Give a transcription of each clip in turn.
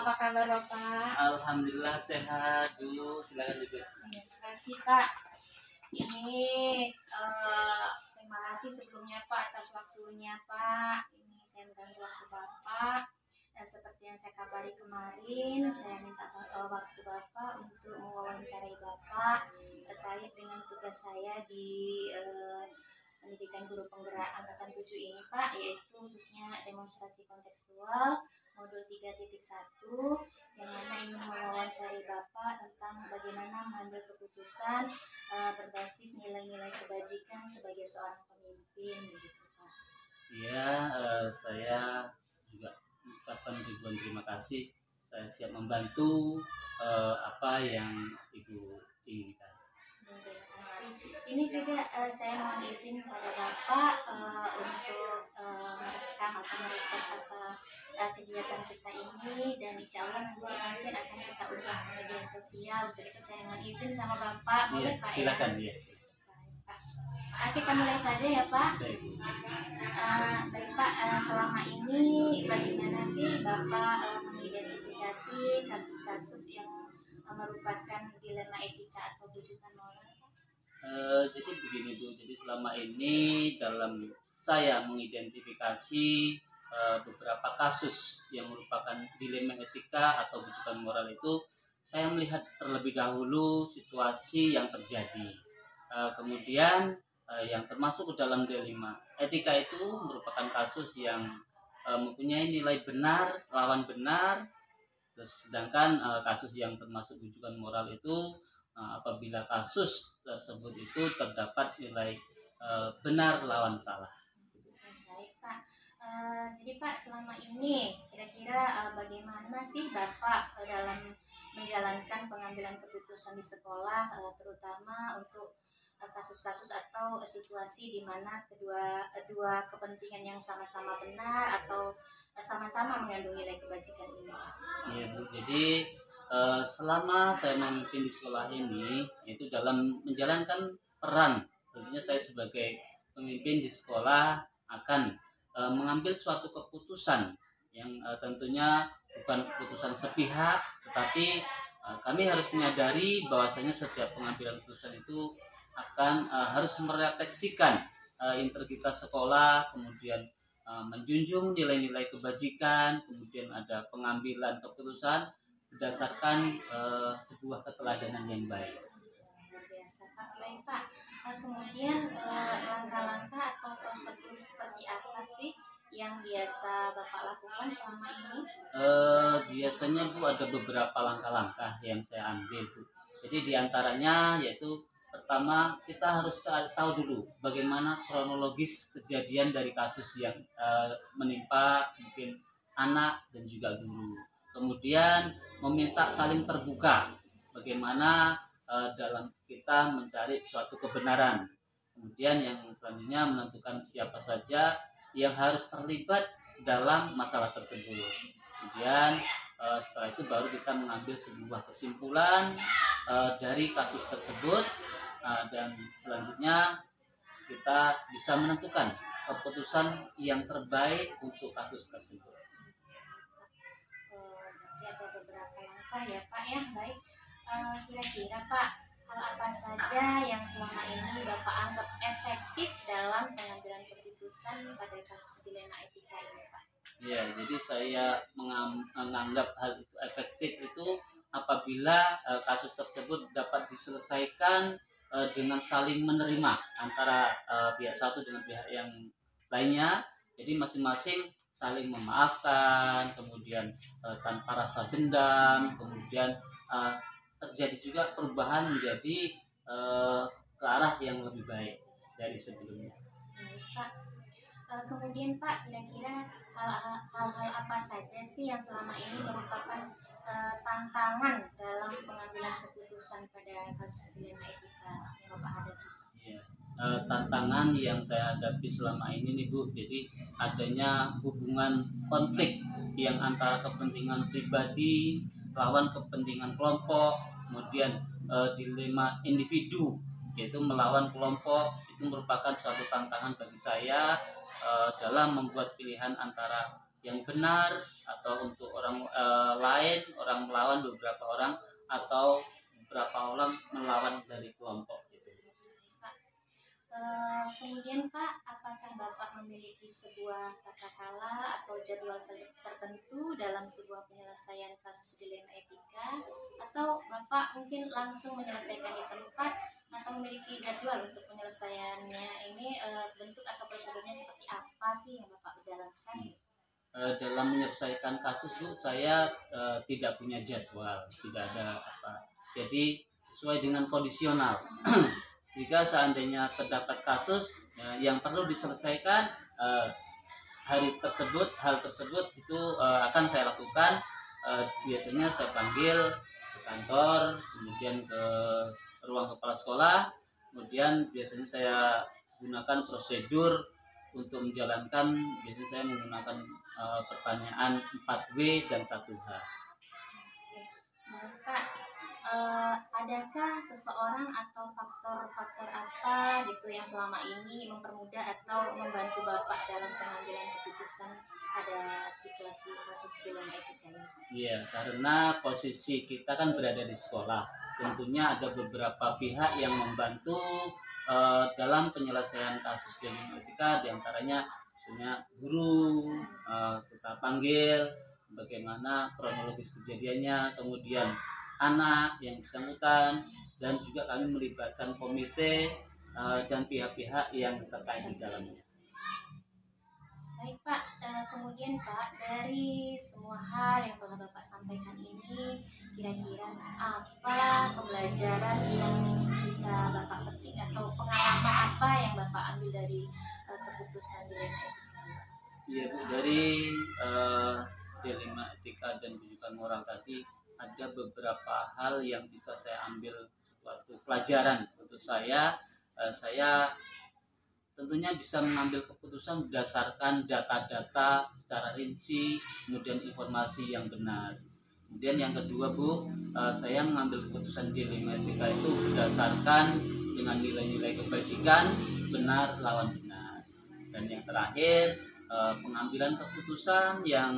Apa kabar Bapak? Alhamdulillah sehat dulu, silakan duduk. Terima kasih Pak. Ini terima kasih sebelumnya Pak atas waktunya Pak. Ini saya mengganggu waktu Bapak. Seperti yang saya kabari kemarin, saya minta waktu Bapak untuk mewawancarai Bapak terkait dengan tugas saya di pendidikan guru penggerak angkatan 7 ini Pak, yaitu khususnya demonstrasi kontekstual modul 3.1 yang mana ingin mewawancari Bapak tentang bagaimana mengambil keputusan berbasis nilai-nilai kebajikan sebagai seorang pemimpin begitu Pak. Ya, saya juga ucapkan ribuan terima kasih. Saya siap membantu apa yang Ibu inginkan. Terima kasih. Ini juga saya mohon izin kepada Bapak untuk merekam atau merekod kegiatan kita ini, dan insya Allah nanti mungkin akan kita unggah ke media sosial. Jadi saya mohon izin sama Bapak, boleh Pak? Silakan ya? ya. Baik, Pak. Kita mulai saja ya Pak. Baik Pak, selama ini bagaimana sih Bapak mengidentifikasi kasus-kasus yang merupakan dilema etika atau bujukan moral? Jadi begini Bu, jadi selama ini dalam saya mengidentifikasi beberapa kasus yang merupakan dilema etika atau bujukan moral itu, saya melihat terlebih dahulu situasi yang terjadi. Kemudian yang termasuk ke dalam dilema etika itu merupakan kasus yang mempunyai nilai benar lawan benar. Sedangkan kasus yang termasuk bujukan moral itu apabila kasus tersebut itu terdapat nilai benar lawan salah. Baik Pak, jadi Pak selama ini kira-kira bagaimana sih Bapak dalam menjalankan pengambilan keputusan di sekolah, terutama untuk kasus-kasus atau situasi di mana dua kepentingan yang sama-sama benar atau sama-sama mengandung nilai kebajikan ini? Iya Bu, jadi selama saya memimpin di sekolah ini, itu dalam menjalankan peran, tentunya saya sebagai pemimpin di sekolah akan mengambil suatu keputusan yang tentunya bukan keputusan sepihak, tetapi kami harus menyadari bahwasanya setiap pengambilan keputusan itu akan harus merefleksikan integritas sekolah, kemudian menjunjung nilai-nilai kebajikan, kemudian ada pengambilan keputusan berdasarkan sebuah keteladanan yang baik. Luar biasa Pak. Baik Pak, kemudian langkah-langkah atau prosedur seperti apa sih yang biasa Bapak lakukan selama ini? Biasanya Bu ada beberapa langkah-langkah yang saya ambil Bu. Jadi diantaranya yaitu pertama kita harus tahu dulu bagaimana kronologis kejadian dari kasus yang menimpa mungkin anak dan juga guru. Kemudian meminta saling terbuka bagaimana dalam kita mencari suatu kebenaran. Kemudian yang selanjutnya menentukan siapa saja yang harus terlibat dalam masalah tersebut. Kemudian setelah itu baru kita mengambil sebuah kesimpulan dari kasus tersebut, dan selanjutnya kita bisa menentukan keputusan yang terbaik untuk kasus tersebut. Berarti ada beberapa langkah ya Pak ya. Baik, kira-kira Pak, hal apa saja yang selama ini Bapak anggap efektif dalam pengambilan keputusan pada kasus dilema etika ini Pak? Ya, jadi saya menganggap hal itu efektif itu apabila kasus tersebut dapat diselesaikan dengan saling menerima antara pihak satu dengan pihak yang lainnya. Jadi masing-masing saling memaafkan, kemudian tanpa rasa dendam, kemudian terjadi juga perubahan menjadi ke arah yang lebih baik dari sebelumnya. Baik Pak, kemudian Pak, kira-kira hal-hal apa saja sih yang selama ini merupakan tantangan dalam pengambilan keputusan pada kasus dilema etika yang Bapak hadapi? Ya, tantangan yang saya hadapi selama ini nih Bu, jadi adanya hubungan konflik yang antara kepentingan pribadi lawan kepentingan kelompok, kemudian dilema individu yaitu melawan kelompok, itu merupakan suatu tantangan bagi saya dalam membuat pilihan antara yang benar, atau untuk orang lain, orang melawan beberapa orang, atau beberapa orang melawan dari kelompok gitu. Kemudian Pak, apakah Bapak memiliki sebuah tata kala atau jadwal tertentu dalam sebuah penyelesaian kasus dilema etika, atau Bapak mungkin langsung menyelesaikan di tempat, atau memiliki jadwal untuk penyelesaiannya ini, bentuk atau prosedurnya seperti apa sih yang Bapak jalankan? Dalam menyelesaikan kasus Bu, saya tidak punya jadwal, tidak ada apa. Jadi sesuai dengan kondisional. Jika seandainya terdapat kasus yang perlu diselesaikan hal tersebut itu akan saya lakukan. Biasanya saya panggil ke kantor, kemudian ke ruang kepala sekolah, kemudian biasanya saya gunakan prosedur untuk menjalankan. Biasanya saya menggunakan pertanyaan 4W dan 1H. Pak, adakah seseorang atau faktor-faktor apa gitu yang selama ini mempermudah atau membantu Bapak dalam pengambilan keputusan pada situasi kasus dilema etika ini? Iya, karena posisi kita kan berada di sekolah, tentunya ada beberapa pihak yang membantu dalam penyelesaian kasus dilema etika, diantaranya misalnya guru, kita panggil bagaimana kronologis kejadiannya, kemudian anak yang bersangkutan, dan juga kami melibatkan komite dan pihak-pihak yang terkait di dalamnya. Baik Pak, kemudian Pak, dari semua hal yang telah Bapak sampaikan ini, kira-kira apa pembelajaran yang bisa Bapak petik atau pengalaman apa yang Bapak ambil dari keputusan dilema etika? Iya Bu, dari dilema etika dan rujukan moral tadi, ada beberapa hal yang bisa saya ambil suatu pelajaran untuk saya. Saya tentunya bisa mengambil keputusan berdasarkan data-data secara rinci, kemudian informasi yang benar. Kemudian yang kedua Bu, saya mengambil keputusan dilema etika itu berdasarkan dengan nilai-nilai kebajikan, benar lawan benar. Dan yang terakhir, pengambilan keputusan yang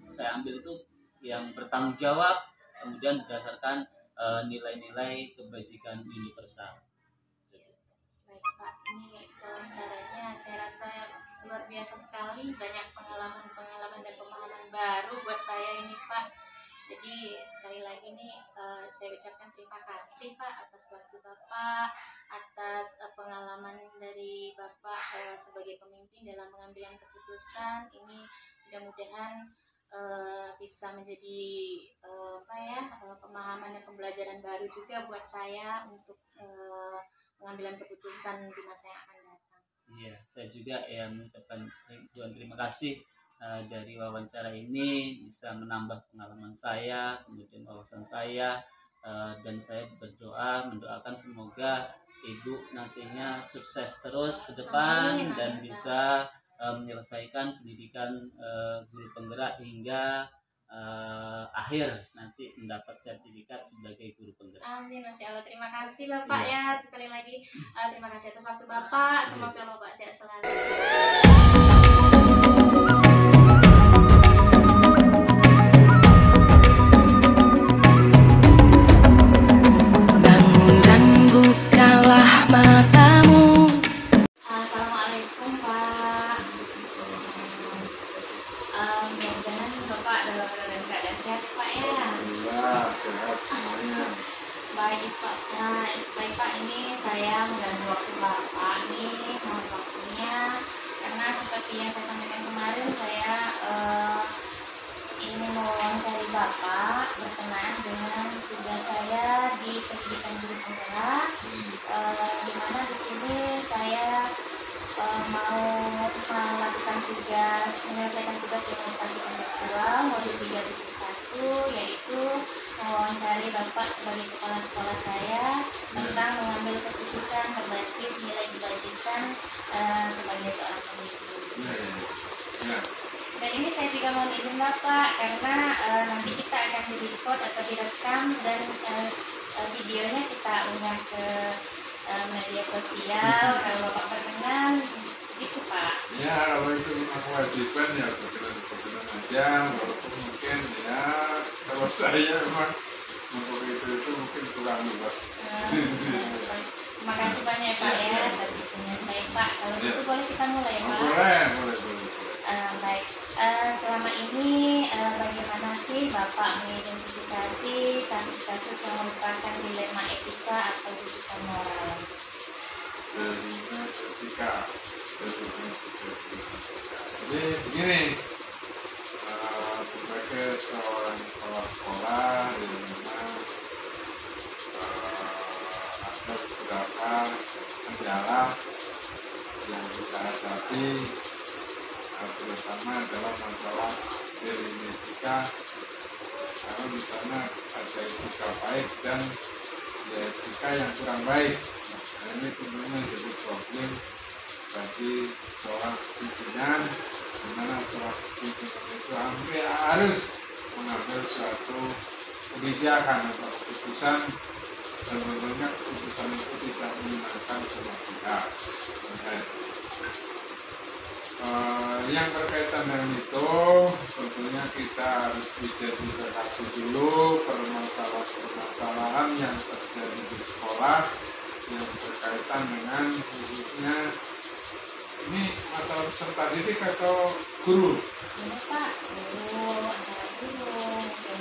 saya ambil itu yang bertanggung jawab, kemudian berdasarkan nilai-nilai kebajikan universal. Baik Pak, ini wawancaranya saya rasa luar biasa sekali, banyak pengalaman-pengalaman dan pemahaman baru buat saya ini Pak. Jadi sekali lagi nih saya ucapkan terima kasih Pak atas waktu Bapak, atas pengalaman dari Bapak sebagai pemimpin dalam pengambilan keputusan ini. Mudah-mudahan bisa menjadi pemahaman dan pembelajaran baru juga buat saya untuk pengambilan keputusan di masa yang akan datang. Iya, saya juga mengucapkan terima kasih dari wawancara ini, bisa menambah pengalaman saya, kemudian wawasan saya, dan saya mendoakan semoga Ibu nantinya sukses terus ke depan. Amin. Dan bisa menyelesaikan pendidikan guru penggerak hingga akhir nanti mendapat sertifikat sebagai guru penggerak. Amin, Masya Allah. Terima kasih Bapak ya. Sekali lagi terima kasih atas waktu Bapak. Semoga Bapak sehat selalu. Bangun dan bukalah matamu. Assalamualaikum Pak. Mudah-mudahan Bapak dalam keadaan sehat Pak ya. Alhamdulillah sehat semuanya. Baik Pak. Baik Pak, ini saya mengganggu waktu Bapak nih, mohon waktunya, karena seperti yang saya sampaikan kemarin, saya ingin mewawancari Bapak berkenaan dengan tugas saya di pendidikan guru penggerak, di mana di sini saya mau melakukan menyelesaikan tugas demonstrasi kontekstual modul 3.1, yaitu mewawancari Bapak sebagai kepala sekolah saya tentang mengambil keputusan berbasis nilai kebajikan sebagai seorang pemimpin. Dan ini saya juga mohon izin Bapak, karena nanti kita akan di-record atau direkam dan videonya kita unggah ke media sosial. Kalau Bapak berkenan, itu Pak. Ya, kalau itu memang kewajiban ya berkenan ya walaupun mungkin ya kalau saya memang untuk itu mungkin kurang luas. Terima kasih banyak Pak ya atas izinnya. Baik Pak, kalau gitu boleh kita mulai ya Pak? Boleh. Baik, selama ini bagaimana sih Bapak mengidentifikasi kasus-kasus yang merupakan dilema etika atau rujukan moral? Etika. Jadi begini, sebagai seorang kepala sekolah di mana ada beberapa kendala yang kita hadapi, terutama dalam masalah etika, karena di sana ada etika baik dan etika yang kurang baik. Nah, ini tentunya jadi problem bagi seorang pimpinan, di mana seorang pimpinan itu hampir harus mengambil suatu kebijakan atau keputusan, dan tentunya keputusan itu tidak menyenangkan semua pihak. Yang berkaitan dengan itu, tentunya kita harus identifikasi dulu permasalahan yang terjadi di sekolah yang berkaitan dengan khususnya ini masalah peserta didik atau guru? Ini Pak, guru, antara guru, mungkin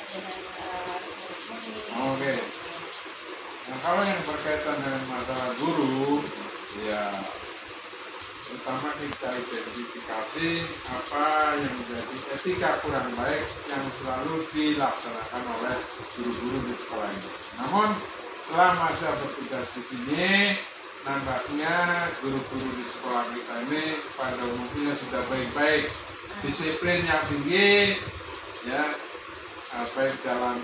dengan Oke. Nah, kalau yang berkaitan dengan masalah guru, ya pertama kita identifikasi apa yang menjadi etika kurang baik yang selalu dilaksanakan oleh guru-guru di sekolah ini. Namun selama saya bertugas di sini, nampaknya guru-guru di sekolah kita ini pada umumnya sudah baik-baik, disiplin yang tinggi, ya, baik dalam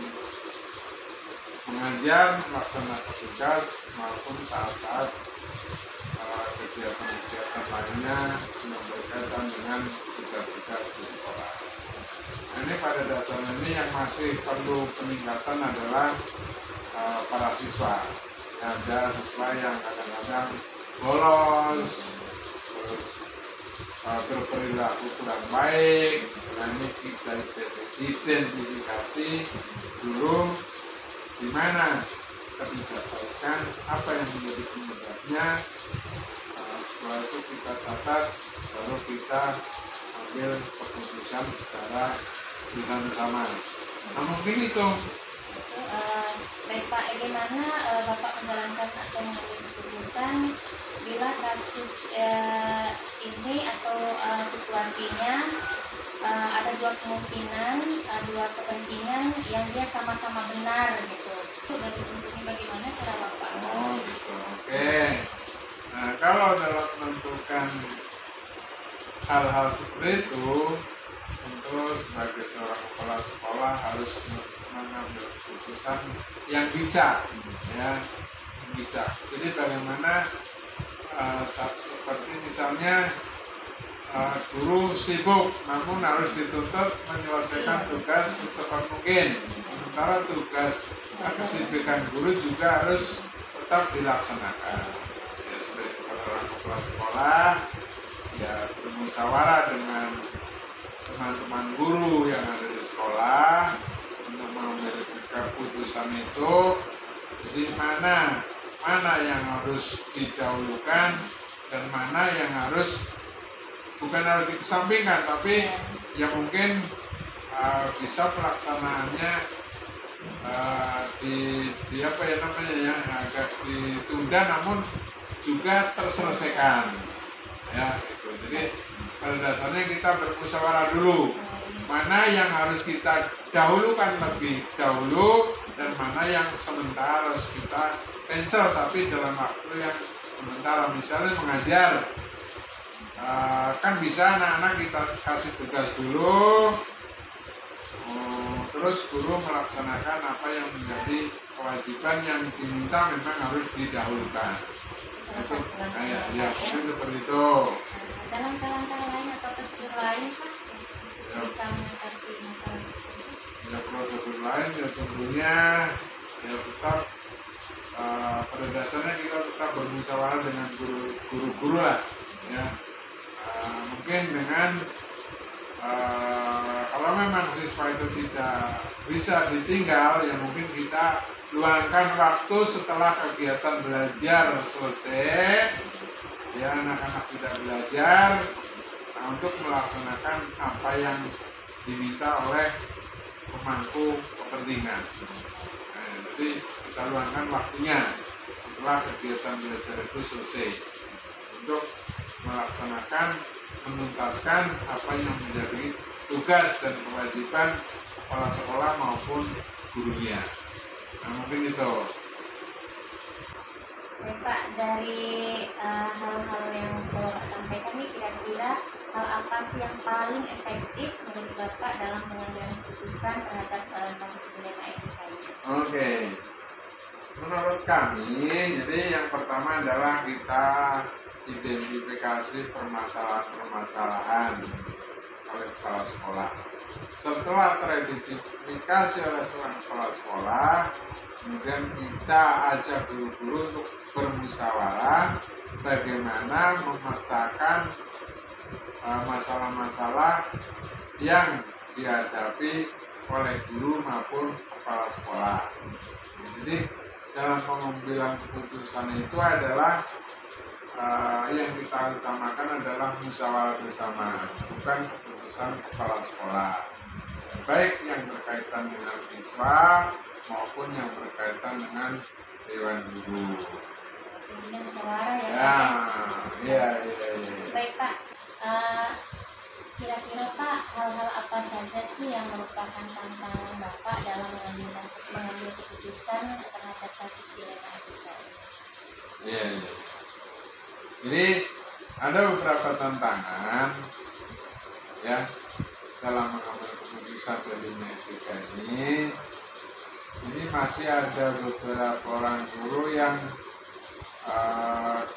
mengajar, melaksanakan tugas maupun saat-saat kegiatan-kegiatan lainnya yang berkaitan dengan tugas-tugas di sekolah. Nah, ini pada dasarnya ini yang masih perlu peningkatan adalah para siswa. Ada siswa yang kadang-kadang bolos, terus berperilaku kurang baik. Nah, ini kita identifikasi dulu di mana ketidakbaikan, apa yang menjadi penyebabnya. Setelah itu kita catat, lalu kita ambil keputusan secara bersama-sama. Nah, mungkin itu. Baik Pak, bagaimana Bapak menjalankan atau mengambil keputusan bila kasus ini atau situasinya ada dua kemungkinan, dua kepentingan yang dia sama-sama benar gitu. Bagi tentunya bagaimana cara Bapak? Oh gitu, oke. Nah, kalau dalam menentukan hal-hal seperti itu, tentu sebagai seorang kepala sekolah harus mengambil keputusan yang bijak, ya, yang bijak. Jadi bagaimana seperti misalnya guru sibuk, namun harus dituntut menyelesaikan tugas secepat mungkin. Sementara tugas kesibukan guru juga harus tetap dilaksanakan. Ya, sebagai kepala sekolah, ya bermusyawarah dengan teman-teman guru yang ada di sekolah untuk mengambil keputusan itu. Jadi mana yang harus didahulukan dan mana yang harus bukan harus dikesampingkan, tapi yang mungkin bisa pelaksanaannya di apa ya namanya ya, agak ditunda namun juga terselesaikan, ya itu. Jadi pada dasarnya kita bermusyawarah dulu mana yang harus kita dahulukan lebih dahulu dan mana yang sementara harus kita cancel tapi dalam waktu yang sementara. Misalnya mengajar, kan bisa anak-anak kita kasih tugas dulu, terus guru melaksanakan apa yang menjadi kewajiban yang diminta memang harus didahulukan. Itu kayak ya seperti itu. Dalam langkah lain atau prosedur lain Pak bisa mengatasi masalah tersebut? Ya prosedur lain ya tentunya ya tetap pada dasarnya kita tetap bermusyawarah dengan guru-guru lah, ya. Mungkin dengan kalau memang siswa itu tidak bisa ditinggal, ya mungkin kita luangkan waktu setelah kegiatan belajar selesai, ya anak-anak tidak belajar, untuk melaksanakan apa yang diminta oleh pemangku kepentingan. Nah, jadi kita luangkan waktunya setelah kegiatan belajar itu selesai untuk melaksanakan, menuntaskan apa yang menjadi tugas dan kewajiban kepala sekolah maupun gurunya. Nah, mungkin itu. Baik Pak, dari hal-hal yang sudah Bapak sampaikan nih, kira-kira hal apa sih yang paling efektif menurut Bapak dalam pengambilan keputusan terhadap kasus dilema etika ini? Oke. Menurut kami, jadi yang pertama adalah kita identifikasi permasalahan-permasalahan oleh kepala sekolah. Setelah teridentifikasi oleh seorang kepala sekolah, kemudian kita ajak guru-guru untuk bermusyawarah bagaimana memecahkan masalah-masalah yang dihadapi oleh guru maupun kepala sekolah. Jadi dalam pengambilan keputusan itu adalah yang kita utamakan adalah musyawarah bersama, bukan keputusan kepala sekolah, baik yang berkaitan dengan siswa maupun yang berkaitan dengan dewan guru. Intinya musyawarah ya, Ya, Pak? iya. Baik Pak, kira-kira Pak, hal-hal apa saja sih yang merupakan tantangan Bapak dalam mengambil keputusan terhadap kasus dilema etika ini? Iya. Jadi ada beberapa tantangan ya dalam mengambil keputusan dilema etika ini. Ini masih ada beberapa orang guru yang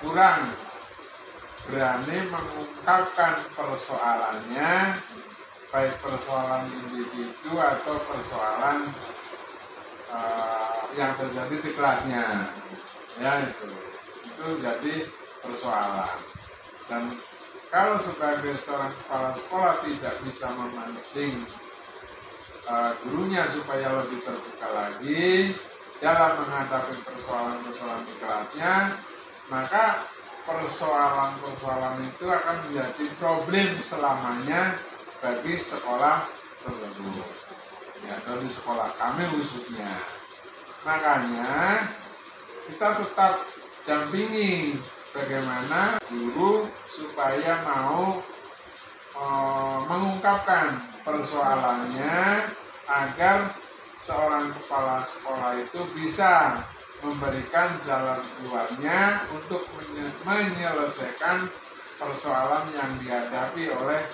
kurang berani mengungkapkan persoalannya, baik persoalan individu atau persoalan yang terjadi di kelasnya, ya itu jadi persoalan. Dan kalau sebagai seorang kepala sekolah tidak bisa memancing gurunya supaya lebih terbuka lagi dalam menghadapi persoalan-persoalan di kelasnya, maka persoalan-persoalan itu akan menjadi problem selamanya bagi sekolah tersebut, ya, dari sekolah kami khususnya. Makanya kita tetap dampingi bagaimana guru supaya mau mengungkapkan persoalannya agar seorang kepala sekolah itu bisa memberikan jalan keluarnya untuk menyelesaikan persoalan yang dihadapi oleh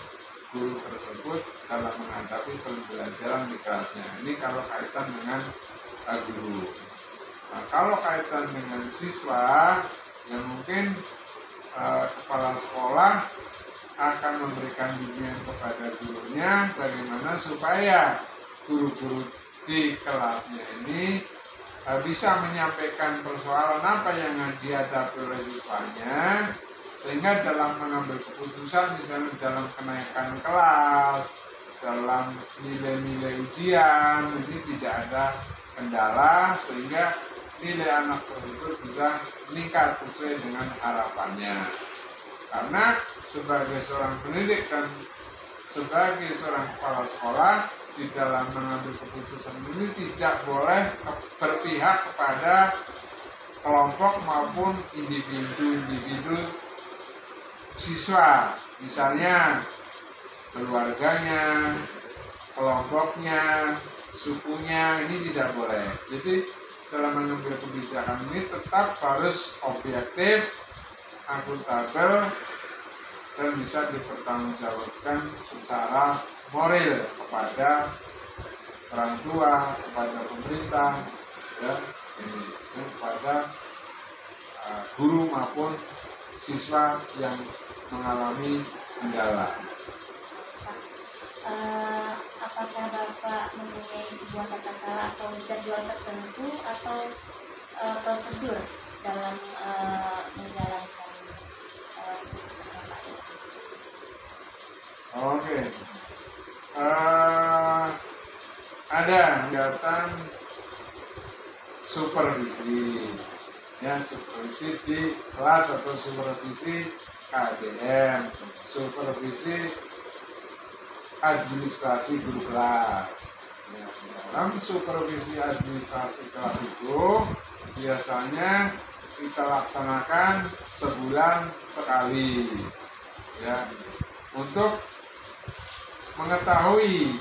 guru tersebut dalam menghadapi pembelajaran di kelasnya. Ini kalau kaitan dengan guru. Nah, kalau kaitan dengan siswa, ya mungkin kepala sekolah akan memberikan bimbingan kepada gurunya bagaimana supaya guru-guru di kelasnya ini bisa menyampaikan persoalan apa yang dihadapi oleh siswanya, sehingga dalam mengambil keputusan misalnya dalam kenaikan kelas, dalam nilai-nilai ujian ini tidak ada kendala, sehingga nilai anak tersebut bisa meningkat sesuai dengan harapannya. Karena sebagai seorang pendidik dan sebagai seorang kepala sekolah, di dalam mengambil keputusan ini tidak boleh berpihak kepada kelompok maupun individu siswa, misalnya keluarganya, kelompoknya, sukunya, ini tidak boleh. Jadi dalam mengambil kebijakan ini tetap harus objektif, akuntabel, dan bisa dipertanggungjawabkan secara moral kepada orang tua, kepada pemerintah, ya, dan kepada guru maupun siswa yang mengalami kendala. Apakah Bapak mempunyai sebuah katakanlah atau jadwal tertentu atau prosedur dalam menjalankan keputusan Bapak ini? Oke. ada kegiatan supervisi, ya supervisi di kelas atau supervisi KBM, supervisi administrasi guru kelas. Ya, dalam supervisi administrasi kelas itu biasanya kita laksanakan sebulan sekali, ya, untuk mengetahui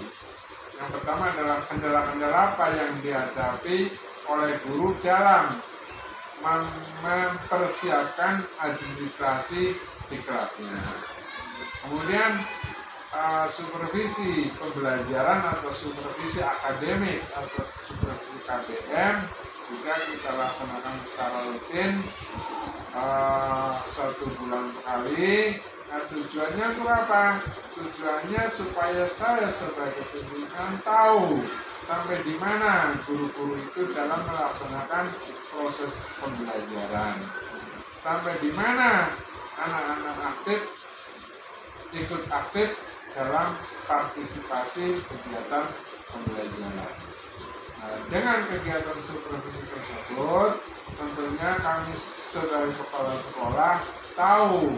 yang pertama adalah kendala-kendala apa yang dihadapi oleh guru dalam mempersiapkan administrasi di kelasnya. Kemudian supervisi pembelajaran atau supervisi akademik atau supervisi KBM juga kita laksanakan secara rutin 1 bulan sekali. Nah, tujuannya itu apa? Tujuannya supaya saya sebagai pimpinan tahu sampai di mana guru-guru itu dalam melaksanakan proses pembelajaran, sampai di mana anak-anak aktif ikut aktif dalam partisipasi kegiatan pembelajaran. Nah, dengan kegiatan supervisi tersebut, tentunya kami sebagai kepala sekolah tahu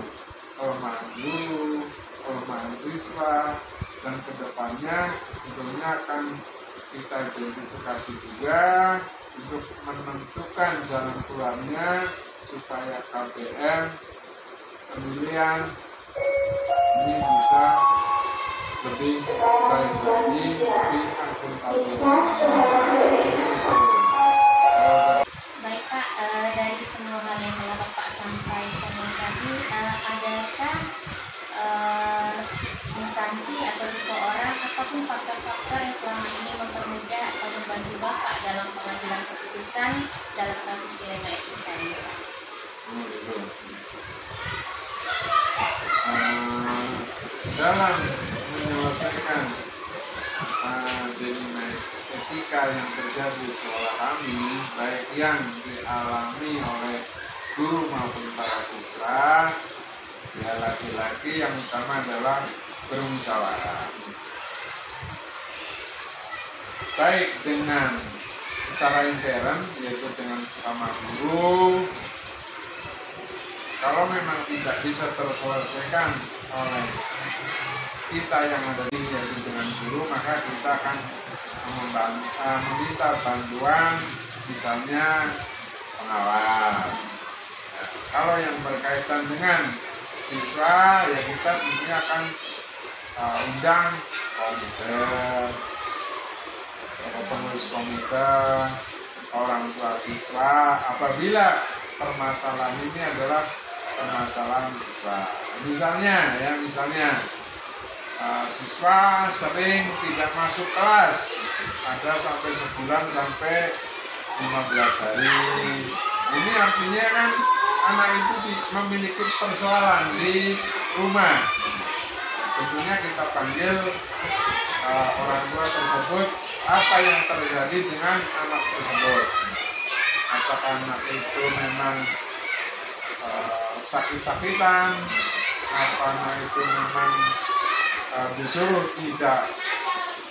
kelemahan guru, kelemahan siswa, dan kedepannya tentunya akan kita identifikasi juga untuk menentukan jalan keluarnya supaya KBM pemilihan ini bisa lebih baik lagi, lebih akuntabel. Baik Pak, dari semua hal yang telah Bapak sampaikan tadi, adakah instansi atau seseorang ataupun faktor-faktor yang selama ini mempermudah atau membantu Bapak dalam pengambilan keputusan dalam kasus dilema etika ini? Dalam menyelesaikan dilema etika yang terjadi di sekolah kami, baik yang dialami oleh guru maupun para siswa, ya laki-laki yang utama adalah bermusyawarah, baik dengan secara intern yaitu dengan sesama guru. Kalau memang tidak bisa terselesaikan oleh kita yang ada di yaitu dengan guru, maka kita akan meminta bantuan misalnya pengawas. Ya, kalau yang berkaitan dengan siswa, ya kita tentunya akan undang komite atau pengurus komite, orang tua siswa apabila permasalahan ini adalah permasalahan siswa. Misalnya siswa sering tidak masuk kelas, ada sampai sebulan sampai 15 hari. Ini artinya kan anak itu memiliki persoalan di rumah. Tentunya kita panggil orang tua tersebut, apa yang terjadi dengan anak tersebut. Apakah anak itu memang sakit-sakitan, apa anak itu memang disuruh tidak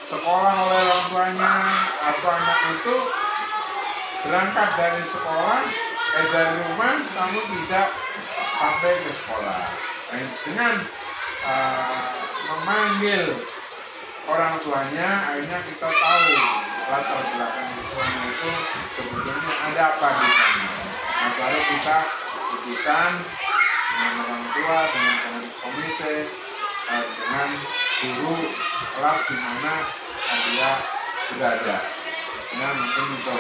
sekolah oleh orang tuanya, atau anak itu berangkat dari sekolah, dari rumah namun tidak sampai ke sekolah. Nah, dengan memanggil orang tuanya, akhirnya kita tahu latar belakang siswanya itu sebetulnya ada apa di sana. Nah, baru kita putuskan dengan orang tua, dengan komite, dengan guru kelas di mana dia berada. Nah, mungkin itu.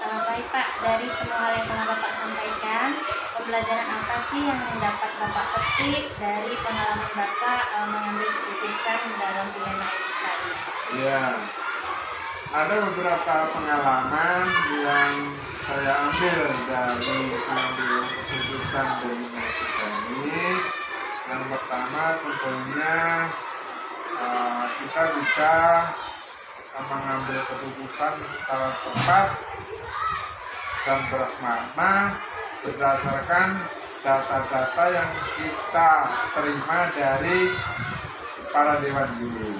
Baik Pak, dari semua hal yang telah Bapak sampaikan, pembelajaran apa sih yang dapat Bapak petik dari pengalaman Bapak mengambil keputusan dalam dilema etika ini? Ya, ada beberapa pengalaman yang saya ambil dari mengambil keputusan dilema etika ini. Yang pertama tentunya kita bisa mengambil keputusan secara tepat dan bermakna berdasarkan data-data yang kita terima dari para dewan guru.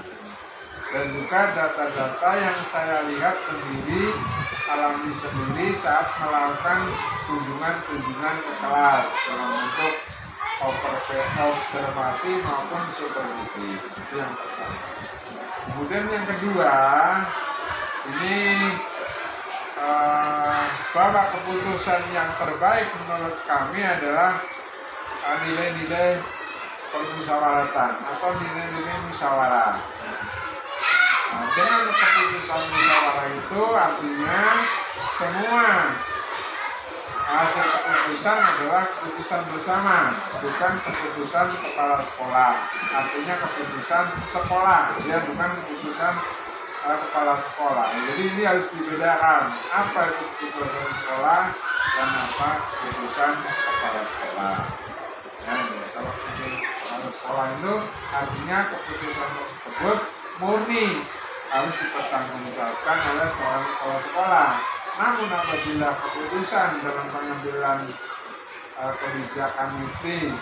Dan juga data-data yang saya lihat sendiri, alami sendiri saat melakukan kunjungan-kunjungan ke kelas dalam bentuk observasi maupun supervisi. Itu yang pertama. Kemudian yang kedua, ini bahwa keputusan yang terbaik menurut kami adalah nilai-nilai permusyawaratan atau nilai-nilai musyawarah. Nah, dengan keputusan musyawarah itu artinya semua hasil keputusan adalah keputusan bersama, bukan keputusan kepala sekolah. Artinya keputusan sekolah, ya, bukan keputusan kepala sekolah. Jadi ini harus dibedakan apa itu keputusan sekolah dan apa keputusan kepala sekolah. Ya, kalau kepala sekolah itu artinya keputusan tersebut murni harus dipertanggungjawabkan oleh seorang kepala sekolah. Namun apabila keputusan dalam pengambilan kebijakan itu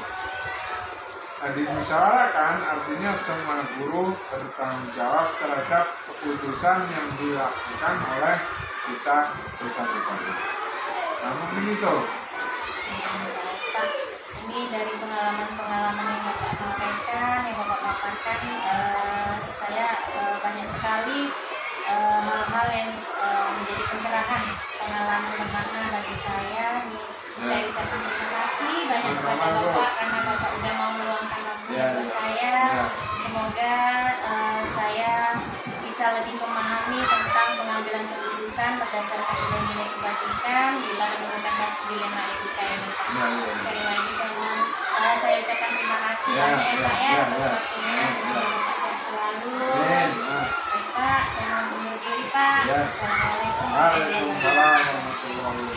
dimusyawarahkan, artinya semua guru bertanggung jawab terhadap keputusan yang dilakukan oleh kita bersama-sama. Nah, mungkin itu. Pak, ini dari pengalaman-pengalaman yang Bapak sampaikan, yang Bapak paparkan, saya banyak sekali hal-hal yang menjadi pencerahan, pengalaman bermakna bagi saya. Saya ucapkan terima kasih banyak kepada Bapak karena Bapak sudah mau meluangkan waktunya buat saya. Semoga saya bisa lebih memahami tentang pengambilan keputusan berdasarkan nilai-nilai kebajikan bila menemukan kasus dilema etika ini, Pak. Sekali lagi saya ucapkan terima kasih banyak ya, Pak, ya, atas waktunya. Semoga Bapak sehat selalu. Baik, Pak, saya mau undur diri, Pak. Assalamualaikum warahmatullahi wabarakatuh.